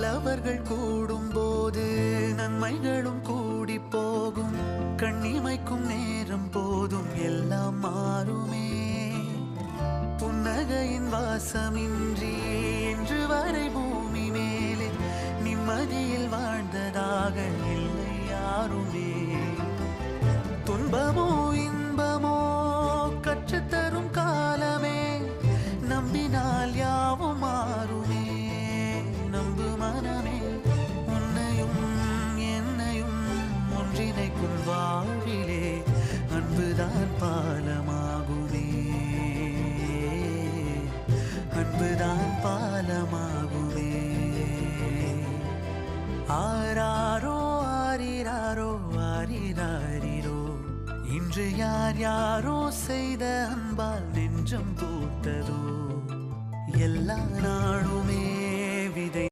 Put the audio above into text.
நல்லவர்கள் கூடும் போது நன்மைகளும் கூடி போகும். கண்ணிமைக்கும் நேரம் போதும் எல்லாம் மாறுமே. புன்னகையின் வாசமின்றி என்று வரை பூமி மேலே நிம்மதியில் வாழ்ந்ததாக இல்லை யாருமே. துன்பமோ இன்பமோ கற்றுத்தரும் காலமே, நம்பினால் யாவும் மாறுமே. நம்பு மனமே, உன்னையும் என்னையும் ஒன்றிணைக்கும் வாழ்விலே அன்புதான் பாலமாகுமே. அன்புதான் பாலமாகுமே. ஆராரோ ஆரிராரோ ஆரிராரிரோ, இன்று யார் யாரோ செய்த அன்பால் நெஞ்சம் பூத்ததோ. எல்லா நாளுமே விதை